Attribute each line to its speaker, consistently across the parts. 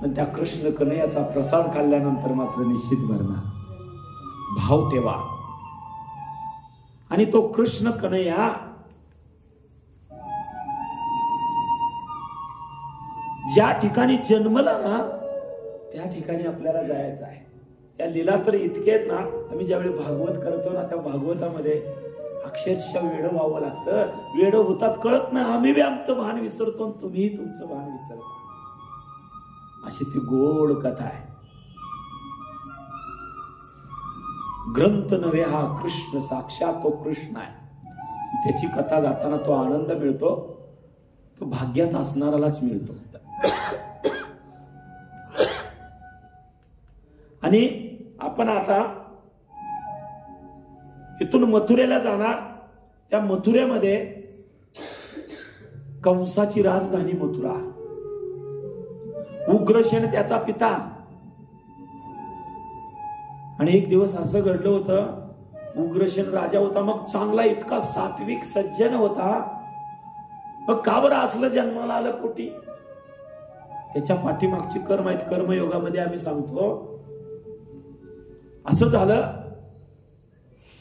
Speaker 1: पण त्या कृष्ण कन्हैयाचा प्रसाद खाल्ल्यानंतर मात्र निश्चित भरणार. भाव ठेवा. आणि तो कृष्ण कन्हैया ज्या ठिकाणी जन्मला ना त्या ठिकाणी आपल्याला जायचं आहे. या लीला तर इतके आहेत ना, आम्ही ज्यावेळी भागवत करतो ना त्या भागवतामध्ये अक्षरशः वेडं व्हावं लागतं. वेडं होतात कळत नाही. आम्ही बी आमचं भान विसरतो, तुम्हीही तुमचं भान विसरता. अशी ती गोड कथा आहे. ग्रंथ नव्हे हा कृष्ण, साक्षात तो कृष्ण आहे. त्याची कथा गाताना तो आनंद मिळतो, तो भाग्यात असणारालाच मिळतो. आणि आपण आता इथून मथुरेला जाणार. त्या मथुरेमध्ये कंसाची राजधानी मथुरा, उग्रसेन त्याचा पिता. आणि एक दिवस असं घडलं होतं, उग्रसेन राजा होता, मग चांगला इतका सात्विक सज्जन होता. मग का बरं असलं जन्माला आलं पोटी? त्याच्या पाठीमागची कर्म आहेत. कर्मयोगामध्ये आम्ही सांगतो असं झालं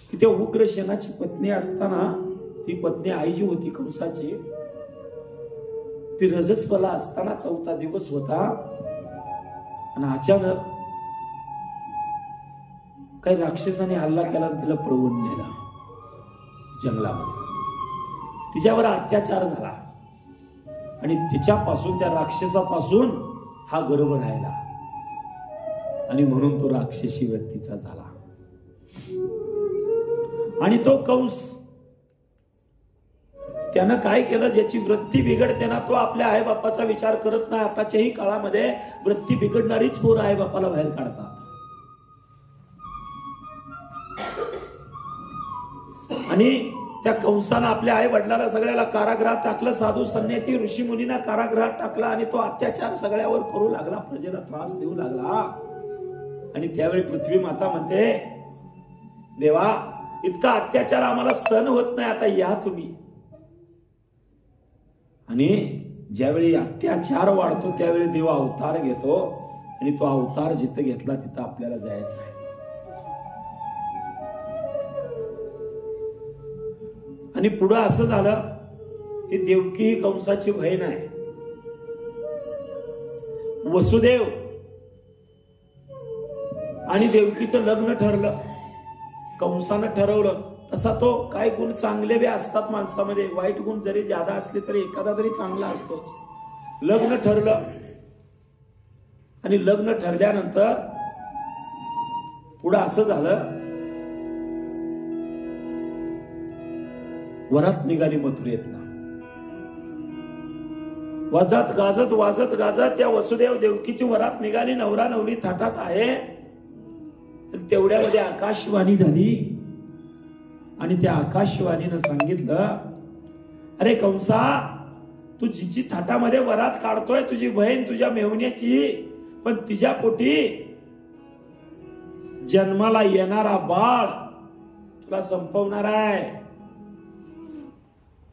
Speaker 1: की त्या उग्रसेनाची पत्नी असताना, ती पत्नी आई जी होती कंसाची, ती रजस्वला असताना 4था दिवस होता. आणि अचानक काही राक्षसाने हल्ला केला, तिला पळवून नेला जंगलामध्ये. तिच्यावर अत्याचार झाला आणि तिच्यापासून, त्या राक्षसापासून हा गर्भ राहिला आणि म्हणून तो राक्षसी वृत्तीचा झाला. आणि तो कंस त्यानं काय केलं, ज्याची वृत्ती बिघडते ना तो आपल्या आई बापाचा विचार करत नाही. आताच्याही काळामध्ये वृत्ती बिघडणारीच पोरं आई बापाला बाहेर काढतात. आणि त्या कंसानं आपल्या आई वडिलाला सगळ्याला कारागृहात टाकलं. साधू संन्यासी ऋषी मुनींना कारागृहात टाकला आणि तो अत्याचार सगळ्यावर करू लागला, प्रजेला त्रास देऊ लागला. आणि त्यावेळी पृथ्वी माता म्हणते, देवा इतका अत्याचार आम्हाला सहन होत नाही, आता या तुम्ही. आणि ज्यावेळी अत्याचार वाढतो त्यावेळी देव अवतार घेतो. आणि तो अवतार जिथं घेतला तिथं आपल्याला जायचं आहे. आणि पुढं असं झालं की देवकी ही कंसाची बहीण आहे. वसुदेव आणि देवकीचं लग्न ठरलं. कंसानं ठरवलं. तसा तो काय गुण चांगले बी असतात माणसामध्ये, वाईट गुण जरी ज्यादा असले तरी एखादा तरी चांगला असतोच. लग्न ठरलं. आणि लग्न ठरल्यानंतर पुढं असं झालं, वरात निघाली मथुरेतनं. वाजत गाजत त्या वसुदेव देवकीची वरात निघाली. नवरा नवरी थाटात आहे. तेवढ्यामध्ये आकाशवाणी झाली. आणि त्या आकाशवाणीनं सांगितलं, अरे कंसा, तू जिची थाटामध्ये वरात काढतोय तुझी बहीण तुझ्या मेहुण्याची, पण तिच्या पोटी जन्माला येणारा बाळ तुला संपवणार आहे.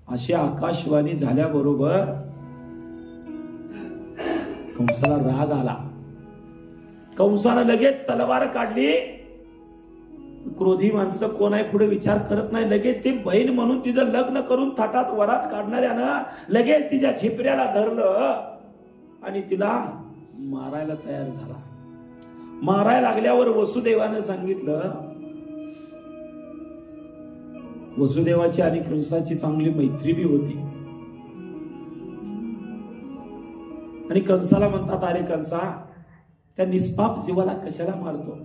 Speaker 1: अशी आकाशवाणी झाल्याबरोबर कंसाला राग आला. कंसानं लगेच तलवार काढली. क्रोधी माणसं कोण आहे पुढे विचार करत नाही. लगेच ती बहीण म्हणून तिचं लग्न करून थाटात वरात काढणाऱ्यानं लगेच तिच्या झिपऱ्याला धरलं आणि तिला मारायला तयार झाला. मारायला लागल्यावर वसुदेवानं सांगितलं, वसुदेवाची आणि कंसाची चांगली मैत्री बी होती. आणि कंसाला म्हणतात, अरे कंसा, त्या निष्पाप जीवाला कशाला मारतो?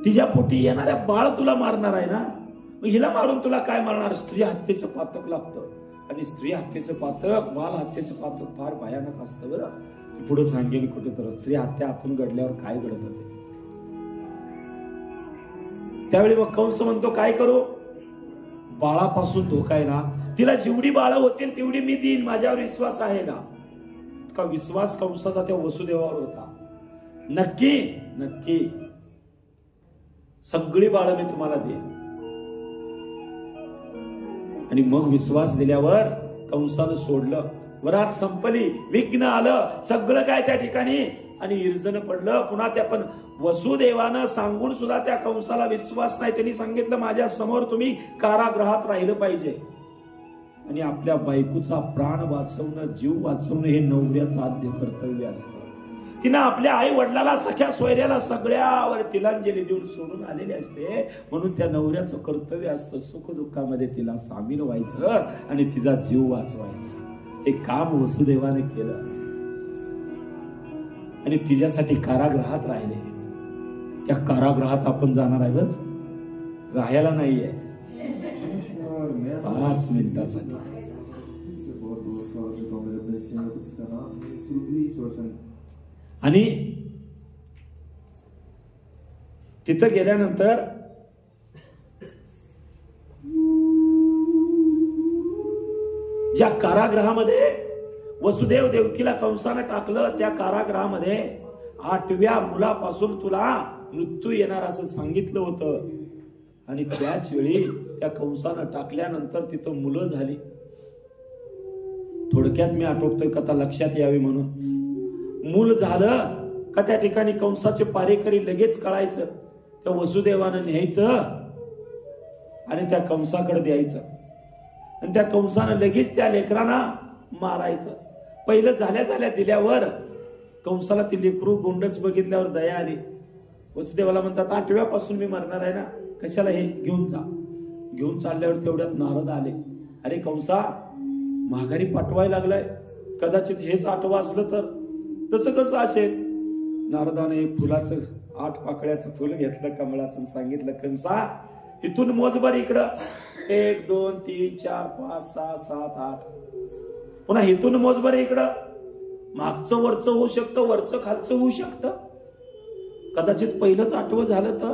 Speaker 1: तिच्या पोटी येणाऱ्या बाळ तुला मारणार आहे ना, मग हिला मारून तुला काय मारणार? स्त्री हत्येचं पातक लागतं. आणि स्त्री हत्येचं पातक, बाल हत्येचं पातक फार भयानक असतं बरं. पुढे सांगेल कुठे तर स्त्री हत्या आपण घडल्यावर काय घडत होते. त्यावेळी मग कंस म्हणतो, काय करू? बाळापासून धोका आहे ना, तिला जेवढी बाळ होतील तेवढी मी देईन, माझ्यावर विश्वास आहे ना. का विश्वास कंसाचा त्या वसुदेवावर होता. नक्की नक्की सगळी बाळ मी तुम्हाला देईन. आणि मग विश्वास दिल्यावर कंसानं सोडलं. वरात संपली, विघ्न आलं, सगळं काय त्या ठिकाणी आणि इर्जन पडलं. पुन्हा त्या पण वसुदेवानं सांगून सुद्धा त्या कंसाला विश्वास नाही. त्यांनी सांगितलं माझ्या समोर तुम्ही कारागृहात राहिलं पाहिजे. आणि आपल्या बायकोचा प्राण वाचवणं, जीव वाचवणं हे नवऱ्याचं आद्य कर्तव्य असतं. तिनं आपल्या आई वडिलाला, सख्या सोयऱ्याला सगळ्यावर तिलांजली देऊन सोडून आलेली असते. म्हणून त्या नवऱ्याचं कर्तव्य असतं सुख दुःखामध्ये तिला सामील व्हायचं आणि तिचा जीव वाचवायचा. हे काम वसुदेवाने केलं आणि तिच्यासाठी कारागृहात राहिले. त्या कारागृहात आपण जाणार आहे बरं, राहायला नाहीये, 5 मिनिटासाठी. आणि तिथं गेल्यानंतर ज्या कारागृहामध्ये वसुदेव देवकीला कंसानं टाकलं, त्या कारागृहामध्ये 8व्या मुलापासून तुला मृत्यू येणार असं सांगितलं होतं. आणि त्याच वेळी त्या कंसानं टाकल्यानंतर तिथं मुलं झाली. थोडक्यात मी आठवतोय कथा लक्षात यावी म्हणून. मूल झालं का त्या ठिकाणी कंसाचे पारेकरी लगेच कळायचं, त्या वसुदेवानं न्यायचं आणि त्या कंसाकडे द्यायचं. आणि त्या कंसानं लगेच त्या लेकरांना मारायचं. पहिलं झाल्या दिल्यावर कंसाला ती लेकरू गोंडस बघितल्यावर दया आली. वसुदेवाला म्हणतात 8व्यापासून मी मरणार आहे ना, कशाला हे घेऊन जा. घेऊन चालल्यावर तेवढ्यात नारद आले. अरे कंसा, माघारी पाठवायला लागलाय, कदाचित हेच 8वं असलं तर. तसं कसं असेल? नारदाने फुलाचं 8 पाकळ्याचं फुल घेतलं कमळाचं, सांगितलं कंसा इथून मोजभर इकडं 1 2 3 4 5 6 7 8. पुन्हा इथून मोजभर इकडं. मागचं वरचं होऊ शकतं, वरचं खालचं होऊ शकतं. कदाचित पहिलंच 8वं झालं तर.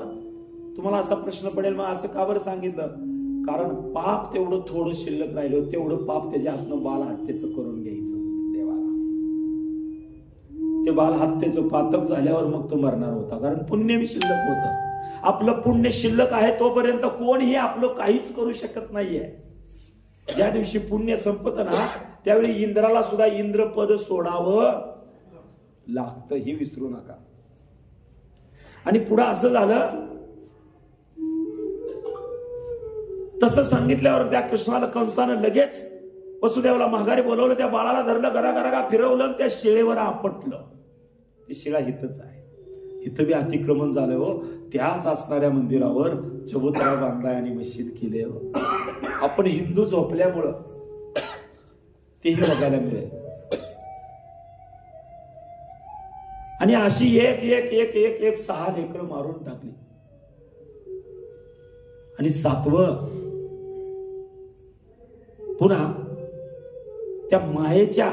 Speaker 1: तुम्हाला असा प्रश्न पडेल, मग असं का बरं सांगितलं? कारण पाप तेवढं थोडं शिल्लक राहिलं, तेवढं पाप त्याच्या हातनं बाल हत्येचं करून घ्यायचं देवाला. ते बाल हत्येचं पातक झाल्यावर मग तो मरणार होता, कारण पुण्य शिल्लक होतं. आपलं पुण्य शिल्लक आहे तोपर्यंत कोणही आपलं काहीच करू शकत नाहीये. ज्या दिवशी पुण्य संपत ना, त्यावेळी इंद्राला सुद्धा इंद्रपद सोडावं लागतं, हे विसरू नका. आणि पुढे असं झालं. तसं सांगितल्यावर त्या कृष्णाला कंसानं लगेच वसुदेवाला माघारी बोलवलं. त्या बाळाला धरलं, गरा फिरवलं, त्या शिळेवर आपटलं. ती शिळा हितच आहे. इथं बी अतिक्रमण झालं हो. त्याच असणाऱ्या मंदिरावर चबुतरा बांधलाय आणि मस्जिद केली. आपण हिंदू झोपल्यामुळं तेही बघायला मिळेल. आणि अशी एक एक एक एक एक 6 लेकरं मारून टाकली. आणि 7वं पुन्हा त्या मायेच्या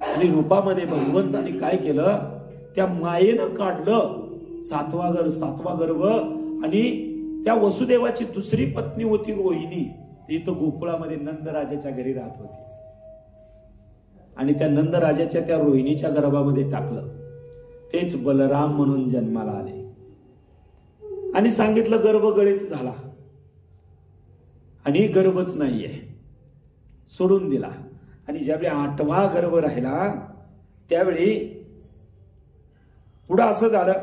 Speaker 1: आणि रूपामध्ये भगवंताने काय केलं, त्या मायेनं काढलं 7वा गर्भ. आणि त्या वसुदेवाची दुसरी पत्नी होती रोहिणी, ती तर गोकुळामध्ये नंदराजाच्या घरी राहत होती. आणि त्या नंदराजाच्या त्या रोहिणीच्या गर्भामध्ये टाकलं. तेच बलराम म्हणून जन्माला आले. आणि सांगितलं गर्भ गळीत झाला आणि गर्भच नाहीये, सोडून दिला. आणि ज्यावेळी 8वा गर्भ राहिला त्यावेळी पुढं असं झालं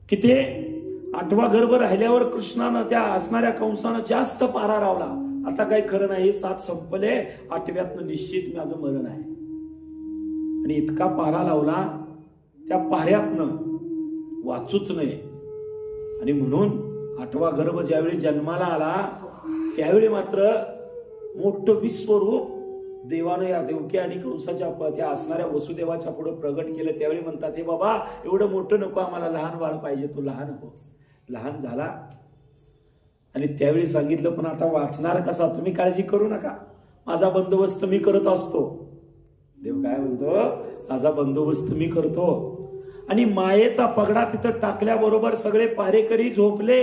Speaker 1: की ते 8वा गर्भ राहिल्यावर कृष्णानं त्या असणाऱ्या कंसानं जास्त पारा रावला. आता काही खरं नाही, 7 संपले, 8व्यातनं निश्चित माझं मरण आहे. आणि इतका पारा लावला, त्या पाऱ्यातनं वाचूच नये. आणि म्हणून 8वा गर्भ ज्यावेळी जन्माला आला त्यावेळी मात्र मोठं विश्वरूप देवानं या देवकी आणि कंसाच्या त्या असणाऱ्या वसुदेवाच्या पुढे प्रगट केलं. त्यावेळी म्हणतात, हे बाबा एवढं मोठं नको, आम्हाला लहान बाळ पाहिजे. तो लहान हो. लहान झाला. आणि त्यावेळी सांगितलं, पण आता वाचणार कसा? तुम्ही काळजी करू नका, माझा बंदोबस्त मी करत असतो. देव काय म्हणतो, माझा बंदोबस्त मी करतो. आणि मायेचा पगडा तिथं टाकल्याबरोबर सगळे पारेकरी झोपले.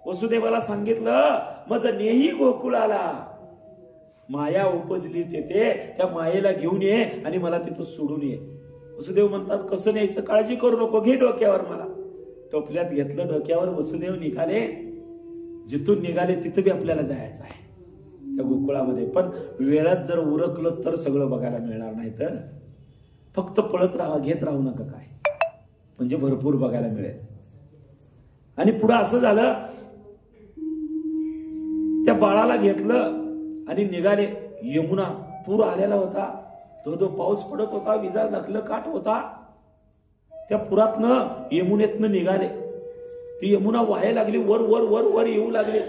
Speaker 1: वसुदेवाला सांगितलं, माझं नेही गोकुळाला माया उपजली तेथे, त्या मायेला घेऊन ये आणि मला तिथं सोडून ये. वसुदेव म्हणतात, कसं न्यायचं? काळजी करू नको, घे डोक्यावर. मला टोपल्यात घेतलं, डोक्यावर वसुदेव निघाले. जिथून निघाले तिथं बी आपल्याला जायचं आहे त्या गोकुळामध्ये. पण वेळात जर उरकलं तर सगळं बघायला मिळणार नाही, तर फक्त पळत राहा, घेत राहू नका काय, म्हणजे भरपूर बघायला मिळेल. आणि पुढं असं झालं, त्या बाळाला घेतलं आणि निघाले. यमुना पूर आलेला होता, धो पाऊस पडत होता, विजा नकलं काठ होता. त्या पुरातनं यमुनेतनं निघाले. ती यमुना वाहायला लागली, वर वर वर वर येऊ लागले.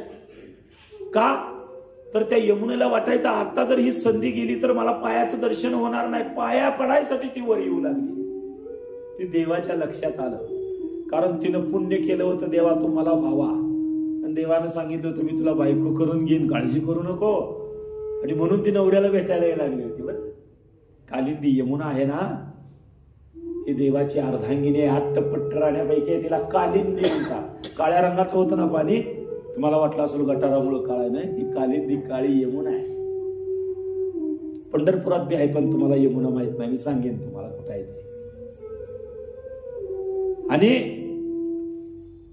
Speaker 1: का तर त्या यमुनेला वाटायचं आता जर ही संधी गेली तर मला पायाचं दर्शन होणार नाही, पाया पडायसाठी ती वर येऊ लागली. ती देवाच्या लक्षात आलं, कारण तिनं पुण्य केलं होतं, देवा तू मला भावा. आणि देवानं सांगितलं होतं मी तुला बायको करून घेईन, काळजी करू नको. आणि म्हणून ती नवऱ्याला भेटायला यायला लागली होती. बरं, कालिंदी यमुना आहे ना, ही देवाची अर्धांगिनी आहे. 8 पट्ट राहण्यापैकी तिला कालिंदी म्हणतात. काळ्या रंगाचं होतं ना पाणी, तुम्हाला वाटलं असेल गटारामुळे काळा, नाही, ती कालिंदी काळी यमुना आहे. पंढरपुरात बी आहे, पण तुम्हाला यमुना माहित नाही, मी सांगेन तुम्हाला कुठं आहे ते. आणि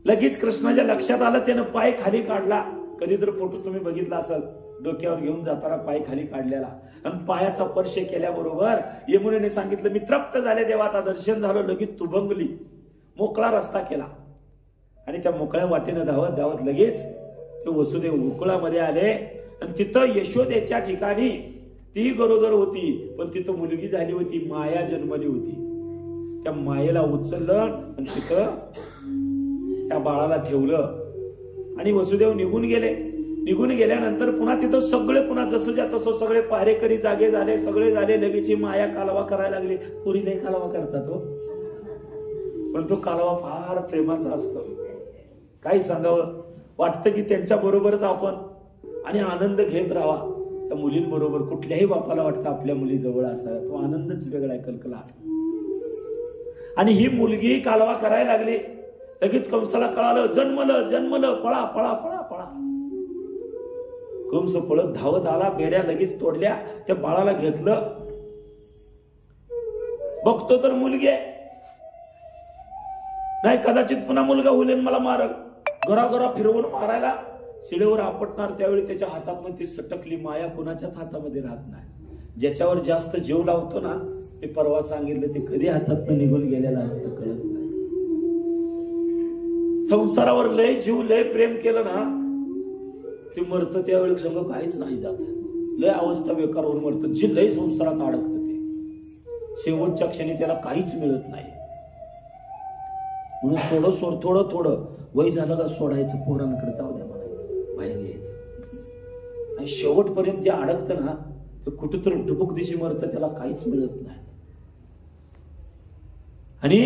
Speaker 1: लगेच कृष्णाच्या लक्षात आलं, त्यानं पाय खाली काढला. कधी तर फोटो तुम्ही बघितला असेल, डोक्यावर घेऊन जाताना पाय खाली काढलेला, आणि पायाचा स्पर्श केल्याबरोबर यमुनेने सांगितलं मी तृप्त झाले देवा, आता दर्शन झालं. लगेच तुभंगली, मोकळा रस्ता केला. आणि त्या मोकळ्या वाटेनं धावत धावत लगेच ते वसुदेव गोकुळामध्ये आले. आणि तिथं यशोदेच्या ठिकाणी ती गरोदर होती, पण तिथं मुलगी झाली होती, माया जन्मली होती. त्या मायेला उचललं आणि तिथं त्या बाळाला ठेवलं. आणि वसुदेव निघून गेले. निघून गेल्यानंतर पुन्हा तिथं सगळे, पुन्हा जसंच्या तसं सगळे पहारेकरी जागे झाले, सगळे झाले. लगेच माया कालवा करायला लागली. पुरी नाही कालवा करतात हो, पण तो कालवा फार प्रेमाचा असतो. काही सांगावं वाटतं की त्यांच्या बरोबरच आपण आणि आनंद घेत राहावा. त्या मुलींबरोबर कुठल्याही बापाला वाटतं आपल्या मुली जवळ असाव्या, तो आनंदच वेगळा आहे, कलकला. आणि ही मुलगी कालवा करायला लागली. लगेच कंसाला कळालं, जन्मलं जन्मलं, पळा पळा पळा पळा. कंस पळत धावत आला, बेड्या लगेच तोडल्या, त्या बाळाला घेतलं. बघतो तर मुलगी आहे, नाही कदाचित पुन्हा मुलगा होईल, मला मारल. घराघरा फिरवून मारायला शिळेवर आपटणार, त्यावेळी त्याच्या हातातून ती सटकली. माया कुणाच्याच हातामध्ये राहत नाही. ज्याच्यावर जास्त जीव लावतो ना, मी परवा सांगितलं, ते कधी हातातून निघून गेलेलं असतं कळत नाही. संसारावर लय जीव लय प्रेम केलं ना, ते मरतं त्यावेळी सगळं काहीच नाही जात. लय अवस्था बेकार होऊन मरतं. जे लय संसारात अडकतं ते शेवटच्या क्षणी त्याला काहीच मिळत नाही. म्हणून थोडं थोडं वय झालं का सोडायचं, पोरांकडे जाऊ द्या म्हणायचं, बाहेर यायचं. आणि शेवटपर्यंत जे अडकतं ना, ते कुठेतरी टुपुक दिशी मरतं, त्याला काहीच मिळत नाही. आणि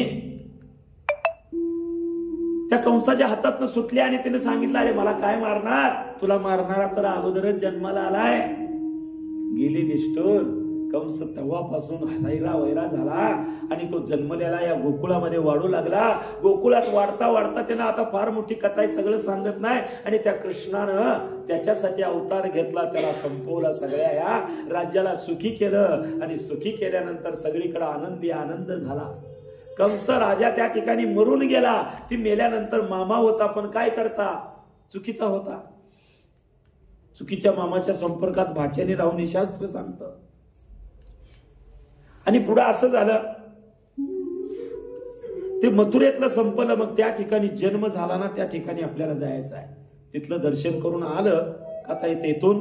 Speaker 1: त्या कंसाच्या हातातनं सुटले आणि त्याने सांगितलं, अरे मला काय मारणार, तुला मारणारा तर अगोदरच जन्माला आलाय. गेली निष्ठूर. कंस तेव्हापासून हसायला वैरा झाला आणि तो जन्मलेला या गोकुळामध्ये वाढू लागला. गोकुळात वाढता वाढता त्यानं आता फार मोठी कथा आहे, सगळं सांगत नाही. आणि त्या कृष्णानं त्याच्यासाठी अवतार घेतला, त्याला संपवला, सगळ्या या राज्याला सुखी केलं. आणि सुखी केल्यानंतर सगळीकडे आनंदी आनंद झाला. कंस राजा त्या ठिकाणी मरून गेला. ती मेल्यानंतर मामा होता, पण काय करता, चुकीचा होता. चुकीच्या मामाच्या संपर्कात भाच्याने राहून हे शास्त्र सांगतं. आणि पुढे असं झालं, ते मथुरेतलं संपलं. मग त्या ठिकाणी जन्म झाला ना, त्या ठिकाणी आपल्याला जायचं आहे. तिथलं दर्शन करून आलं आता इथून